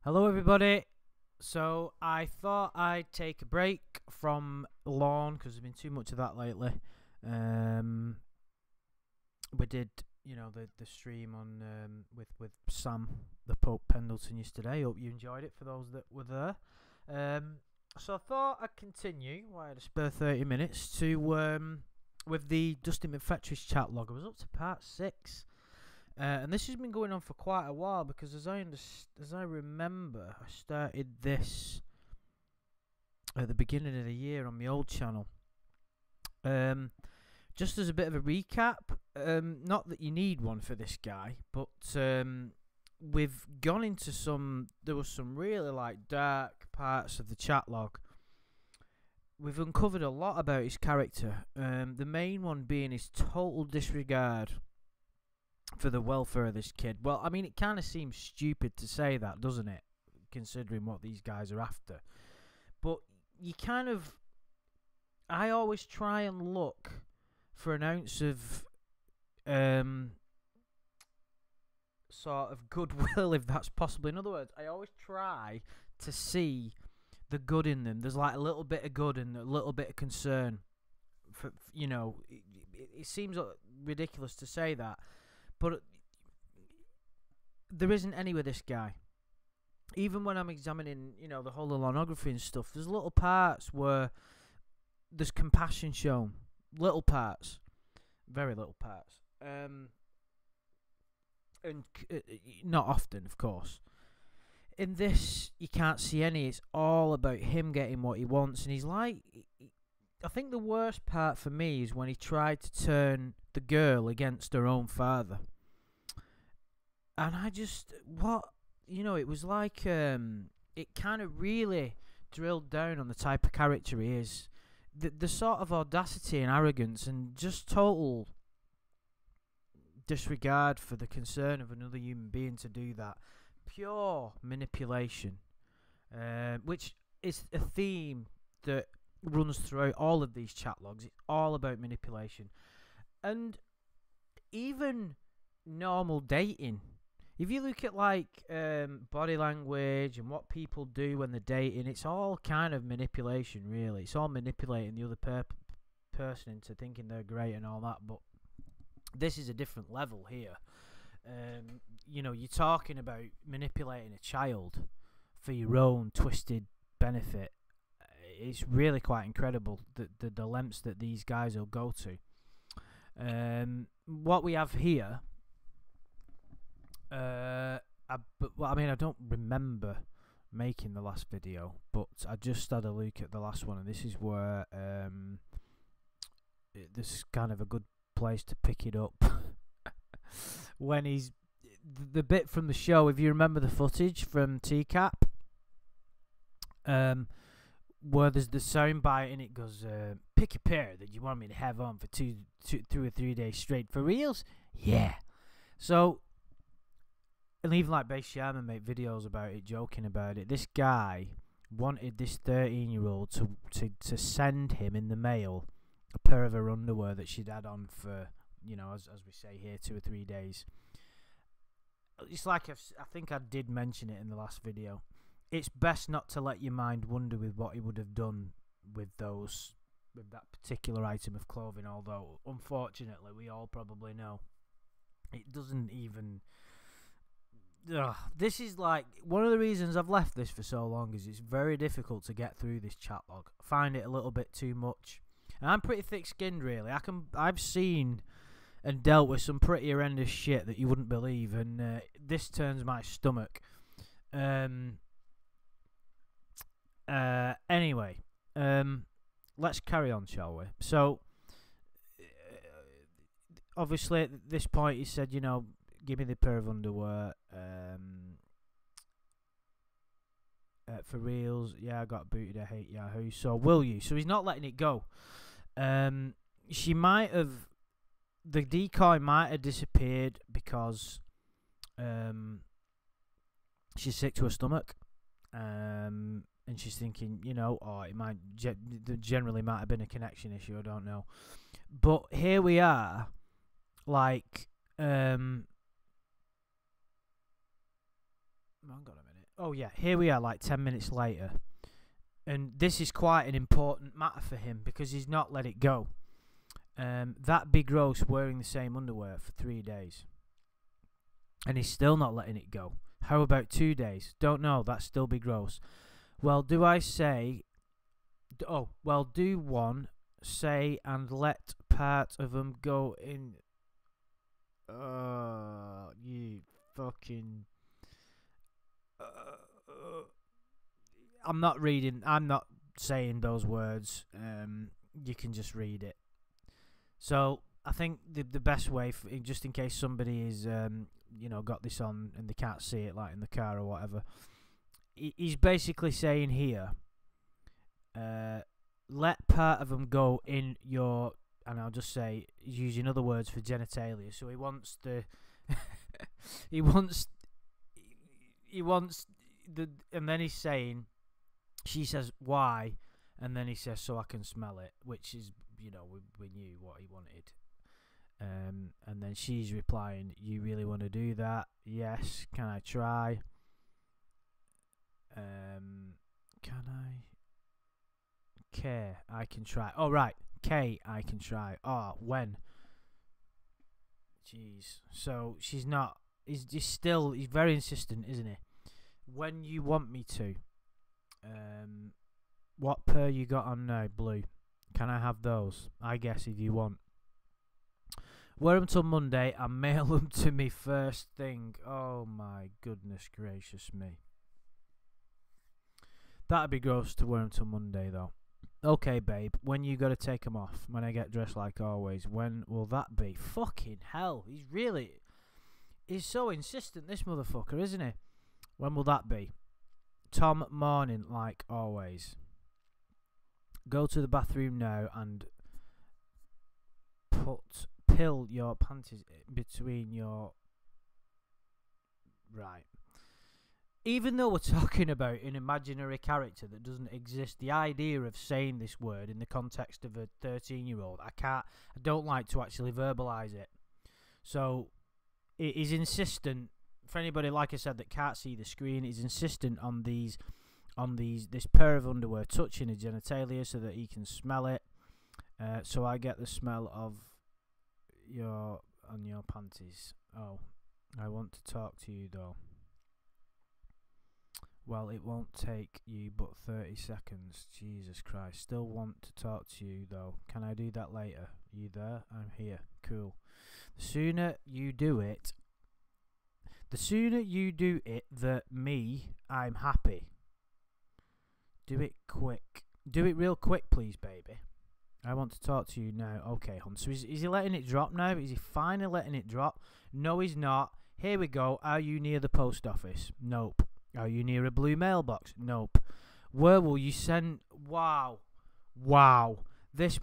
Hello, everybody. So I thought I'd take a break from lawn because there's been too much of that lately. Um, we did, the stream on with Sam, the Pope Pendleton yesterday. Hope you enjoyed it for those that were there. So I thought I'd continue. Well, I had a spare 30 minutes to with the Dustin Mcphetridge chat log. I was up to part 6. And this has been going on for quite a while because, as I remember, I started this at the beginning of the year on my old channel. Just as a bit of a recap, not that you need one for this guy, but we've gone into there was some really dark parts of the chat log. We've uncovered a lot about his character. The main one being his total disregard for the welfare of this kid. Well, I mean, it kind of seems stupid to say that, doesn't it? Considering what these guys are after. But you I always try and look for an ounce of sort of goodwill, if that's possible. In other words, I always try to see the good in them. There's like a little bit of good and a little bit of concern. It seems ridiculous to say that, but there isn't any with this guy. Even when I'm examining, the whole lonography and stuff, there's little parts where there's compassion shown. Little parts. Very little parts. And not often, of course. In this, you can't see any. It's all about him getting what he wants. And he's like... I think the worst part for me is when he tried to turn the girl against her own father. And I just, it was like, it kind of really drilled down on the type of character he is. The sort of audacity and arrogance and just total disregard for the concern of another human being to do that. Pure manipulation, which is a theme that runs throughout all of these chat logs. It's all about manipulation. And even normal dating, if you look at body language and what people do when they're dating, it's all kind of manipulation, really. It's all manipulating the other person into thinking they're great and all that. But this is a different level here. You're talking about manipulating a child for your own twisted benefit. It's really quite incredible the lengths that these guys will go to. What we have here, I don't remember making the last video, but I just had a look at the last one, and this is where this is kind of a good place to pick it up. When he's the bit from the show, if you remember the footage from TCAP, where there's the soundbite and it goes, pick a pair that you want me to have on for 2 or 3 days straight. For reals? Yeah. So, and even Base Sharman make videos about it, joking about it. This guy wanted this 13-year-old to send him in the mail a pair of her underwear that she'd had on for, as we say here, 2 or 3 days. It's like I think I did mention it in the last video. It's best not to let your mind wander with what he would have done with that particular item of clothing, although unfortunately we all probably know it doesn't even. This is one of the reasons I've left this for so long is it's very difficult to get through this chat log. I find it a little bit too much, and I'm pretty thick-skinned, really. I've seen and dealt with some pretty horrendous shit that you wouldn't believe, and this turns my stomach. Anyway, let's carry on, shall we? So, obviously at this point he said, give me the pair of underwear. For reals, yeah, I got booted, I hate Yahoo. So will you? So he's not letting it go. She might have, the decoy might have disappeared because she's sick to her stomach. And she's thinking, it might generally might have been a connection issue. I don't know, but here we are, hang on a minute. Oh yeah, here we are, like 10 minutes later, and this is quite an important matter for him because he's not let it go. That be gross wearing the same underwear for 3 days, and he's still not letting it go. How about 2 days? Don't know. That's still be gross. Well, do I say? Oh, well, do one say and let part of them go in? You fucking. I'm not reading. I'm not saying those words. You can just read it. So I think the best way, just in case somebody is got this on and they can't see it, like in the car or whatever, he's basically saying here, let part of them go in your, and I'll just say he's using other words for genitalia. So he wants the, he wants the, and then he's saying, she says why, and then he says so I can smell it, which is, we knew what he wanted. And then she's replying, you really want to do that? Yes. Can I try? Can I? K, I can try. Oh, right. K, I can try. Oh, when? Jeez. So she's not. He's very insistent, isn't he? When you want me to. What pair you got on now? Blue. Can I have those? I guess if you want. Wear them till Monday and mail them to me first thing. Oh my goodness gracious me. That'd be gross to wear them till Monday though. Okay, babe. When you gotta take them off? When I get dressed like always. When will that be? Fucking hell. He's so insistent, this motherfucker, isn't he? When will that be? Tom, morning like always. Go to the bathroom now and pill your panties between your... Right. Even though we're talking about an imaginary character that doesn't exist, the idea of saying this word in the context of a 13-year-old, I don't like to actually verbalise it. So, it is insistent, for anybody, like I said, that can't see the screen, is insistent on this pair of underwear touching a genitalia so that he can smell it. So I get the smell of your panties. Oh, I want to talk to you though. Well, it won't take you but 30 seconds. Jesus Christ. Still want to talk to you though. Can I do that later? You there? I'm here. Cool. The sooner you do it, I'm happy. Do it quick. Do it real quick, please, baby. I want to talk to you now. Okay, hon. So is he letting it drop now? Is he finally letting it drop? No, he's not. Here we go. Are you near the post office? Nope. Are you near a blue mailbox? Nope. Where will you send... Wow. This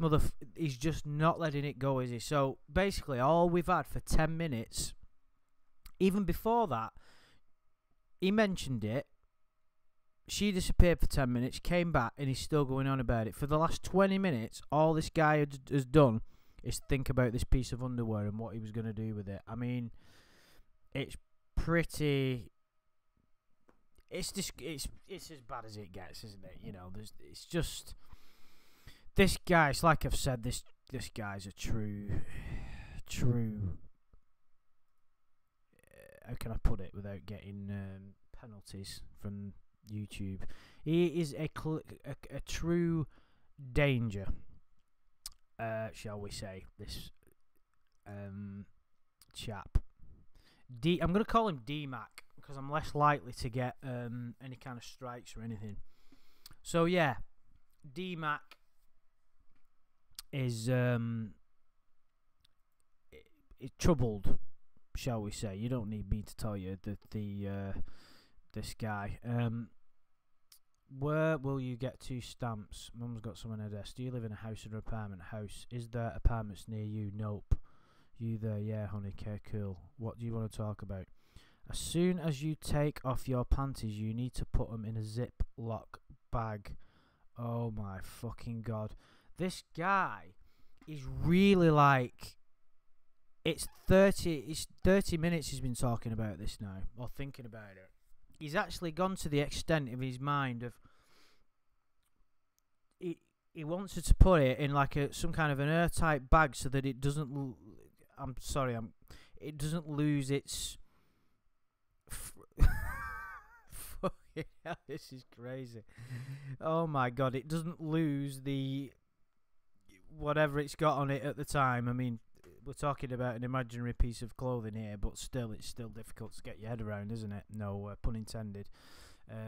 he's just not letting it go, is he? So, basically, all we've had for 10 minutes... Even before that, he mentioned it. She disappeared for 10 minutes, came back, and he's still going on about it. For the last 20 minutes, all this guy has done is think about this piece of underwear and what he was going to do with it. I mean, it's pretty... It's as bad as it gets, isn't it? It's just... This guy, it's like I've said, this guy's a true... How can I put it without getting penalties from YouTube? He is a true danger, shall we say, this chap. I'm going to call him D-Mac because I'm less likely to get any kind of strikes or anything. So yeah, D-Mac is troubled, shall we say. You don't need me to tell you that this guy. Where will you get 2 stamps? Mum's got some on her desk. Do you live in a house or an apartment? House. Is there apartments near you? Nope. You there? Yeah, honey. Okay, cool. What do you want to talk about? As soon as you take off your panties, you need to put them in a Ziploc bag. Oh my fucking god. This guy is really like... It's 30 minutes he's been talking about this now, or thinking about it. he's actually gone to the extent of his mind of he wants her to put it in like some kind of an airtight bag so that it doesn't. It doesn't lose its. Fucking hell, this is crazy. Oh my god, it doesn't lose the whatever it's got on it at the time. I mean, we're talking about an imaginary piece of clothing here, but still, it's still difficult to get your head around, isn't it? No pun intended.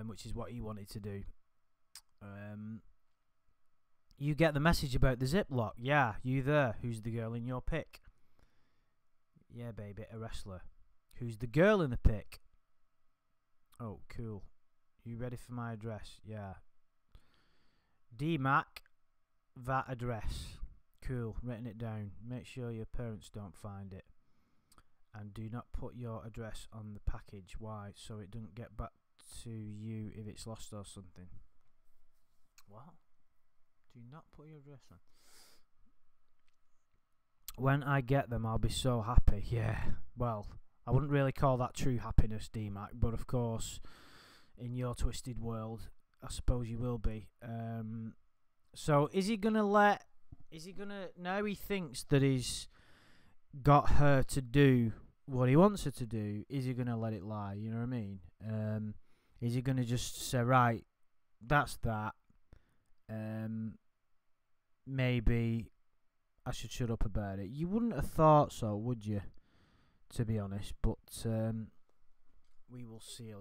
Which is what he wanted to do. You get the message about the Ziploc. Yeah, you there. Who's the girl in your pic? Yeah, baby, a wrestler. Who's the girl in the pic? Oh, cool. You ready for my address? Yeah. DMAC, that address. Cool, written it down. Make sure your parents don't find it. And do not put your address on the package. Why? So it doesn't get back to you if it's lost or something. What? Do not put your address on. When I get them, I'll be so happy. Yeah, well, I wouldn't really call that true happiness, DMAC, but of course, in your twisted world, I suppose you will be. So, is he going to now he thinks that he's got her to do what he wants her to do, is he going to let it lie? You know what I mean? Is he going to just say, right, that's that. Maybe I should shut up about it. You wouldn't have thought so, would you? To be honest, but we will see.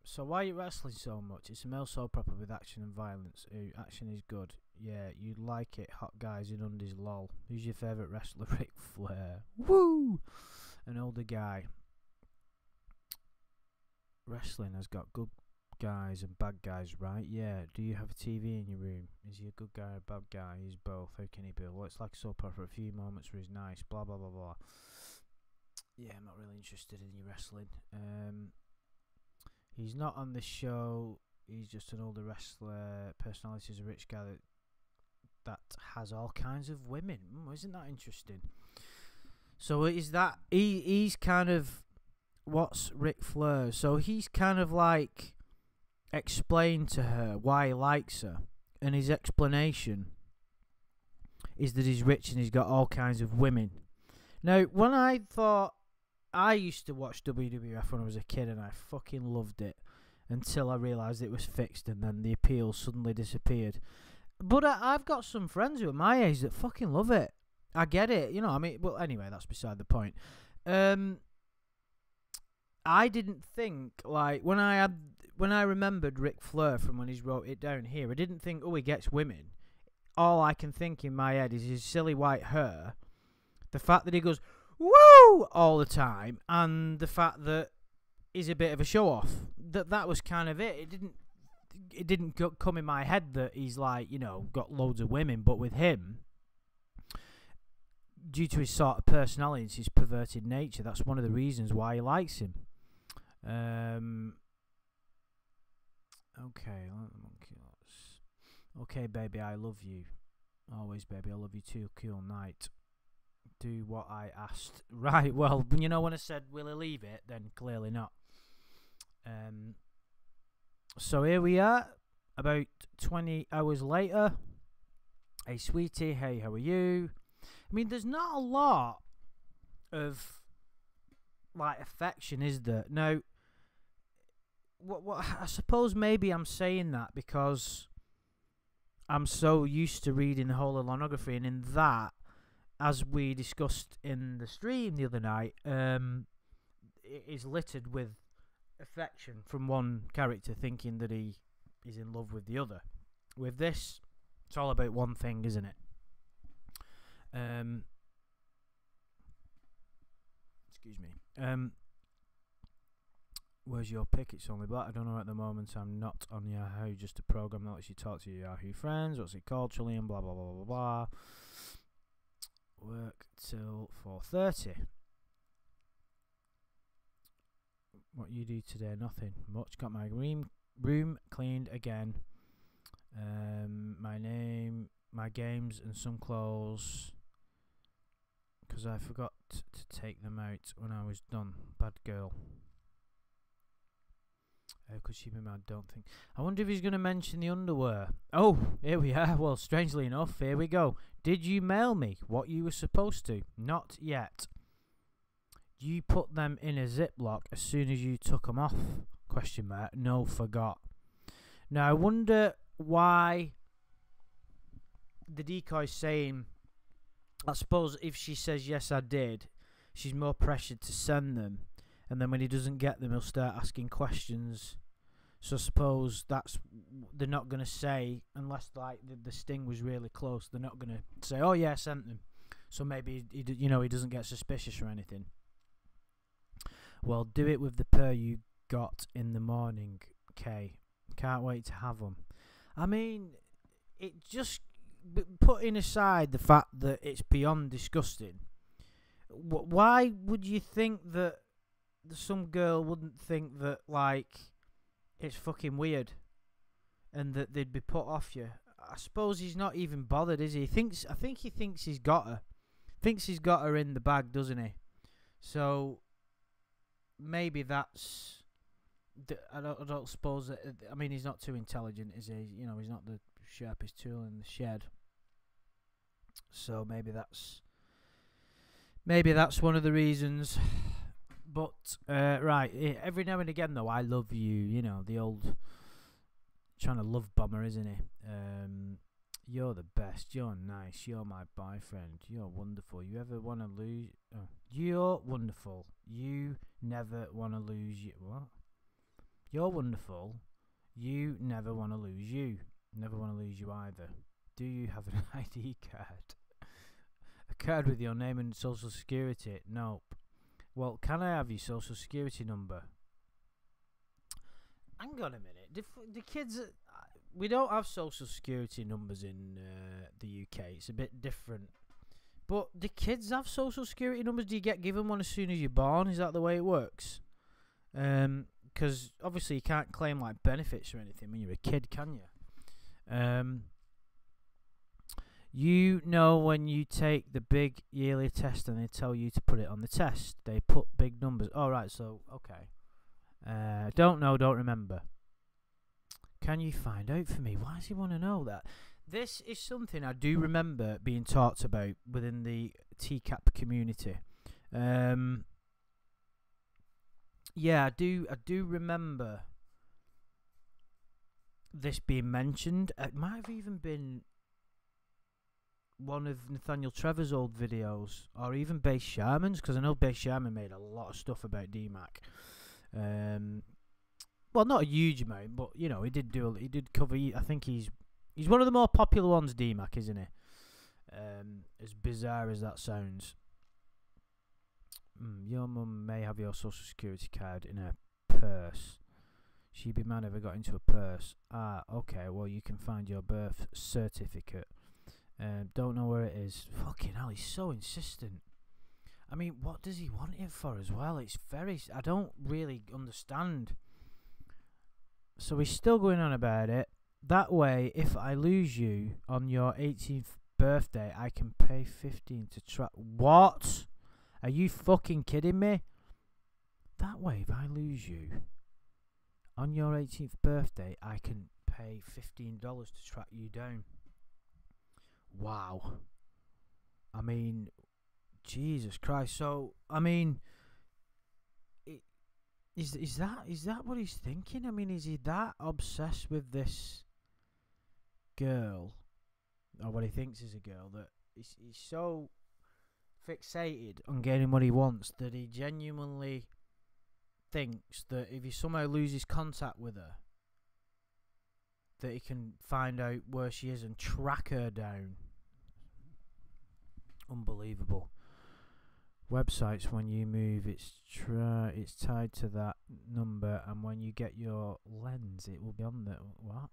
So why are you wrestling so much? It's a male soap opera with action and violence. Ooh, action is good. Yeah, you'd like it. Hot guys in undies, lol. Who's your favourite wrestler? Ric Flair. Woo! An older guy. Wrestling has got good guys and bad guys, right? Yeah. Do you have a TV in your room? Is he a good guy or a bad guy? He's both. How can he be? Well, it's like a soap opera for a few moments where he's nice. Blah blah blah blah. Yeah, I'm not really interested in your wrestling. He's not on this show. He's just an older wrestler. Personality is a rich guy that has all kinds of women. Isn't that interesting? So is that he's kind of what's Ric Flair? So he's kind of like explained to her why he likes her, and his explanation is that he's rich and he's got all kinds of women. Now, when I used to watch WWF when I was a kid, and I fucking loved it until I realised it was fixed, and then the appeal suddenly disappeared. But I've got some friends who are my age that fucking love it. I get it, you know. I mean, well, anyway, that's beside the point. I didn't think, like, when I remembered Ric Flair from when he's wrote it down here, I didn't think, oh, he gets women. All I can think in my head is his silly white hair, the fact that he goes woo all the time, and the fact that he's a bit of a show off. That was kind of it. It didn't come in my head that he's like, you know, got loads of women. But with him, due to his sort of personality and his perverted nature, that's one of the reasons why he likes him. Okay, baby, I love you. Always, baby, I love you too. Cool night. Do what I asked. Right, well, you know, when I said, will he leave it? Then clearly not. So here we are, about 20 hours later. Hey, sweetie, hey, how are you? I mean, there's not a lot of, like, affection, is there? Now, what I suppose maybe I'm saying that because I'm so used to reading the whole of Lonography, and in that, as we discussed in the stream the other night, it is littered with affection from one character thinking that he is in love with the other. With this, it's all about one thing, isn't it? Excuse me. Where's your pick? It's only black. I don't know at the moment. I'm not on Yahoo. Just a program that lets you talk to your Yahoo friends. What's it called? Trillium. Blah blah blah blah blah. Work till 4:30. What you do today? Nothing much. Got my room cleaned again. My name, my games, and some clothes. Because I forgot to take them out when I was done. Bad girl. Could she be mad? Don't think. I wonder if he's going to mention the underwear. Oh, here we are. Well, strangely enough, here we go. Did you mail me what you were supposed to? Not yet. You put them in a Ziploc as soon as you took them off? Question mark. No, forgot. Now, I wonder why the decoy's saying, I suppose if she says, yes, I did, she's more pressured to send them. And then when he doesn't get them, he'll start asking questions. So I suppose they're not going to say, unless like the sting was really close, they're not going to say, oh yeah, I sent them. So maybe he doesn't get suspicious or anything. Well, do it with the pair you got in the morning, Kay. Can't wait to have them. I mean, it just, putting aside the fact that it's beyond disgusting, why would you think that some girl wouldn't think that, like, it's fucking weird and that they'd be put off you? I suppose he's not even bothered, is he? I think he thinks he's got her. Thinks he's got her in the bag, doesn't he? So maybe that's... I don't suppose that... I mean, he's not too intelligent, is he? You know, he's not the sharpest tool in the shed. So maybe that's one of the reasons. But, right, every now and again, though, I love you. You know, the old trying to love bomber, isn't he? You're the best. You're nice. You're my boyfriend. You're wonderful. You ever want to lose... Oh, you're wonderful. You never want to lose you. What? You're wonderful. You never want to lose you. Never want to lose you either. Do you have an ID card? A card with your name and social security? Nope. Well, can I have your social security number? Hang on a minute. The kids... we don't have social security numbers in the UK. It's a bit different. But do kids have social security numbers? Do you get given one as soon as you're born? Is that the way it works? Because obviously you can't claim like benefits or anything when you're a kid, can you? You know when you take the big yearly test and they tell you to put it on the test, they put big numbers. Oh, right, so, okay. Don't know, don't remember. Can you find out for me? Why does he want to know that? This is something I do remember being talked about within the TCAP community. Yeah, I do remember this being mentioned. It might have even been one of Nathaniel Trevor's old videos, or even Base Sharman's, because I know Base Sharman made a lot of stuff about DMAC. Well, not a huge amount, but you know, he did cover. I think he's one of the more popular ones, DMAC, isn't he? As bizarre as that sounds. Your mum may have your social security card in her purse. She'd be mad if I got into a purse. Ah, okay. Well, you can find your birth certificate. Don't know where it is. Fucking hell, he's so insistent. I mean, what does he want it for as well? It's very... I don't really understand. So he's still going on about it. That way, if I lose you on your 18th birthday, I can pay 15 to track... What? Are you fucking kidding me? That way, if I lose you on your 18th birthday, I can pay $15 to track you down. Wow. I mean, Jesus Christ. So, I mean, is that what he's thinking? I mean, is he that obsessed with this girl, or what he thinks is a girl, that he's so fixated on getting what he wants that he genuinely thinks that if he somehow loses contact with her, that he can find out where she is and track her down. Unbelievable. Websites, when you move, it's tied to that number, and when you get your lens, it will be on the... What?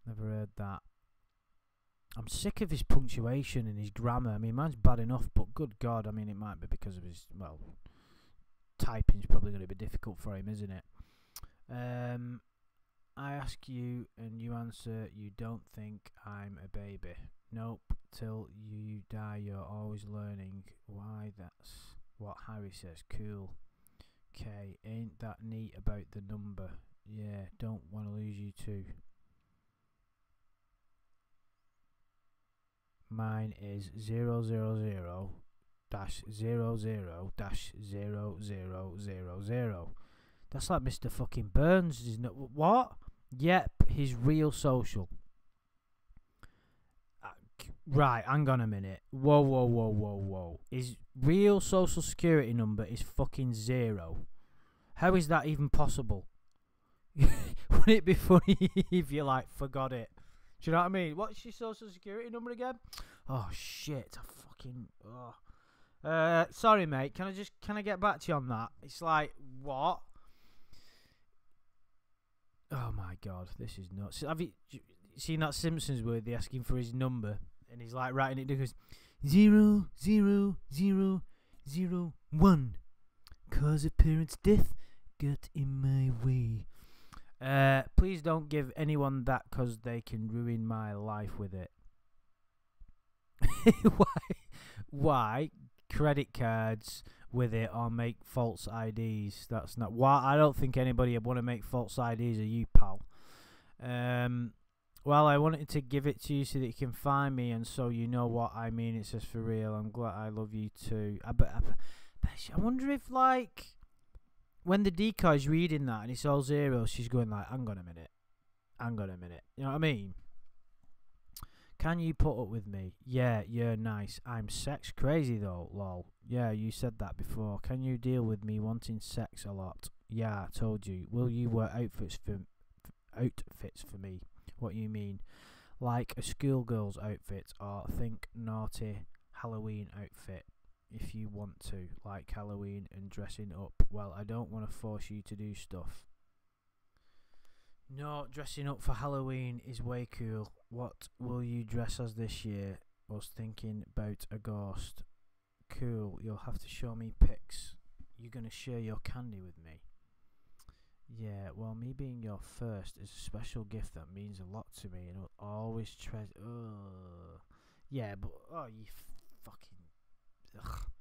Never heard that. I'm sick of his punctuation and his grammar. I mean, mine's bad enough, but good God, I mean, it might be because of his... Well, typing's probably going to be difficult for him, isn't it? I ask you, and you answer, you don't think I'm a baby. Nope. Till you die, you're always learning. Why, that's what Harry says. Cool. K, ain't that neat about the number. Yeah, don't want to lose you too. Mine is 000 dash 00-0000. That's like Mr. fucking Burns, isn't it? What? Yep, his real social. Right, hang on a minute. Whoa. His real social security number is fucking 0. How is that even possible? Wouldn't it be funny if you like forgot it? Do you know what I mean? What's your social security number again? Oh shit! I fucking. Oh. Sorry, mate. Can I get back to you on that? It's like what? Oh my god, this is nuts. Have you seen that Simpsons where they ask him for his number and he's like writing it down? He goes 00001. Cause of parents' death got in my way. Please don't give anyone that because they can ruin my life with it. Why? Credit cards with it or make false IDs. That's not why. I don't think anybody would want to make false IDs of you, pal. Well, I wanted to give it to you so that you can find me and so you know what I mean. It says for real. I'm glad I love you too. I wonder if like when the decoy's reading that and it's all zeros, she's going like, hang on a minute. You know what I mean? Can you put up with me? Yeah, you're nice. I'm sex crazy though, lol. Yeah, you said that before. Can you deal with me wanting sex a lot? Yeah, I told you. Will you wear outfits for me? What you mean? Like a schoolgirl's outfit or think naughty Halloween outfit if you want to, like Halloween and dressing up. Well, I don't want to force you to do stuff. No, dressing up for Halloween is way cool. What will you dress as this year? Was thinking about a ghost. Cool, you'll have to show me pics. You're going to share your candy with me? Yeah, well, me being your first is a special gift that means a lot to me and will always treasure. Yeah, but, you fucking. Ugh.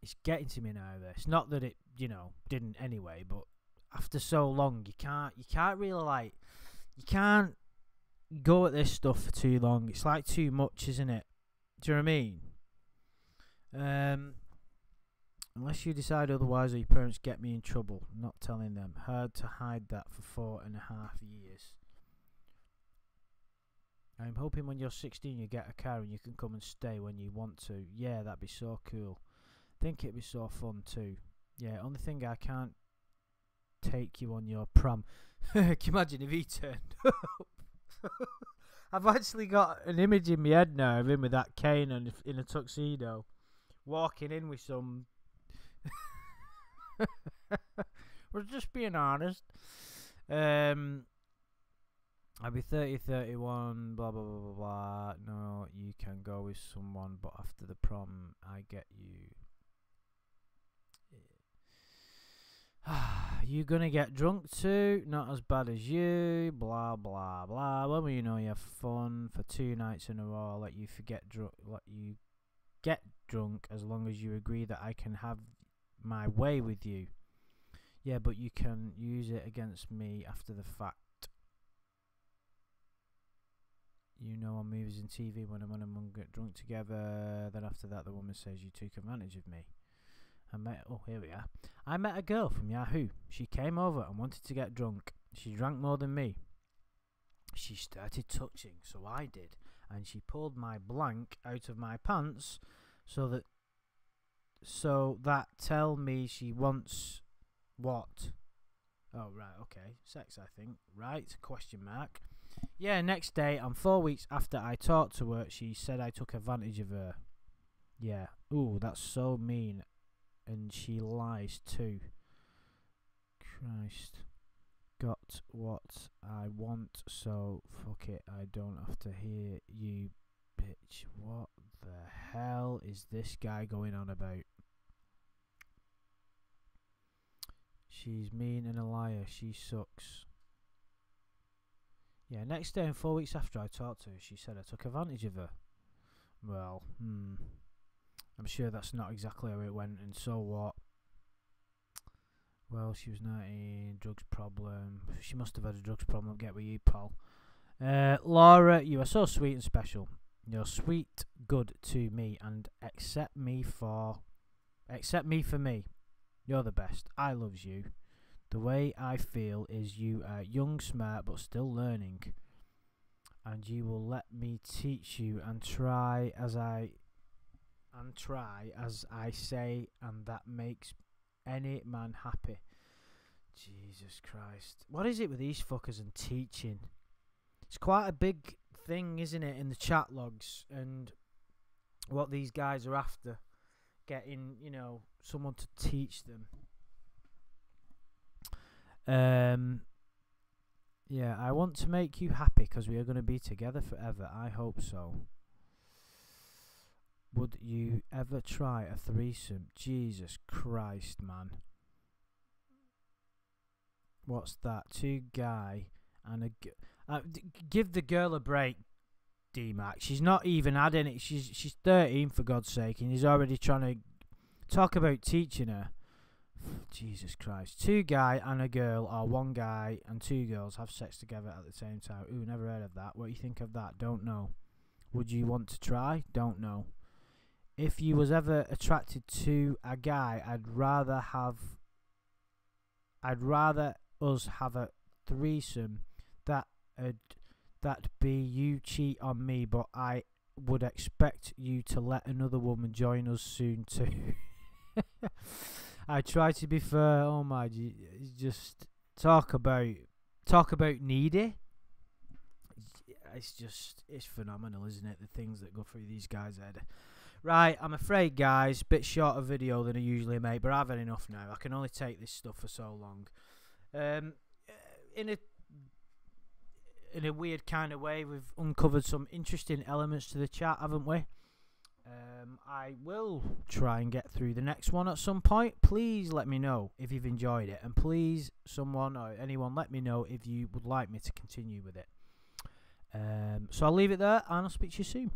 It's getting to me now, this. Not that it, didn't anyway, but after so long, you can't really, like, you can't go at this stuff for too long. It's like too much, isn't it? Do you know what I mean? Unless you decide otherwise or your parents get me in trouble. Not telling them. Hard to hide that for 4.5 years. I'm hoping when you're 16 you get a car and you can come and stay when you want to. Yeah, that'd be so cool. Think it'd be so fun too. Yeah, only thing I can't take you on your prom. Can you imagine if he turned up? I've actually got an image in my head now of him with that cane and in a tuxedo, walking in with some. We're just being honest. I'll be 30, 31, blah blah blah blah blah. No, you can go with someone, but after the prom, I get you. You gonna get drunk too? Not as bad as you. Blah blah blah. When will you know you have fun for 2 nights in a row? I'll let you let you get drunk as long as you agree that I can have my way with you. Yeah, but you can use it against me after the fact. You know, on movies and TV when I'm on and get drunk together. Then after that, the woman says you took advantage of me. Here we are. I met a girl from Yahoo. She came over and wanted to get drunk. She drank more than me. She started touching, so I did. And she pulled my blank out of my pants so that tell me she wants what? Oh, right, okay. Sex, I think. Right, question mark. Yeah, next day, and 4 weeks after I talked to her, she said I took advantage of her. Yeah. Ooh, that's so mean. And she lies too. Christ. Got what I want, so fuck it. I don't have to hear you, bitch. What the hell is this guy going on about? She's mean and a liar. She sucks. Yeah, next day and 4 weeks after I talked to her, she said I took advantage of her. Well, I'm sure that's not exactly how it went, and so what? Well, she was 19, drugs problem. She must have had a drugs problem. Get with you, Paul. Laura, you are so sweet and special. You're sweet, good to me, and accept me for me. You're the best. I loves you. The way I feel is you are young, smart, but still learning. And you will let me teach you and try as I say, and that makes any man happy. Jesus Christ. What is it with these fuckers and teaching? It's quite a big thing, isn't it, in the chat logs and what these guys are after. Getting, someone to teach them. Yeah, I want to make you happy because we are going to be together forever. I hope so. Would you ever try a threesome? Jesus Christ, man. What's that? 2 guy and a give the girl a break, D-Mac. She's not even had any. She's 13, for God's sake, and he's already trying to talk about teaching her. Jesus Christ. 2 guy and a girl, or 1 guy and 2 girls have sex together at the same time. Ooh, never heard of that. What do you think of that? Don't know. Would you want to try? Don't know. If you was ever attracted to a guy, I'd rather us have a threesome. That'd be you cheat on me, but I would expect you to let another woman join us soon too. I try to be fair. Oh my, just talk about needy. It's phenomenal, isn't it? The things that go through these guys' head. Right, I'm afraid, guys, bit shorter video than I usually make, but I've had enough now. I can only take this stuff for so long. In a weird kind of way, we've uncovered some interesting elements to the chat, haven't we? I will try and get through the next one at some point. Please let me know if you've enjoyed it, and please, someone or anyone, let me know if you would like me to continue with it. So I'll leave it there, and I'll speak to you soon.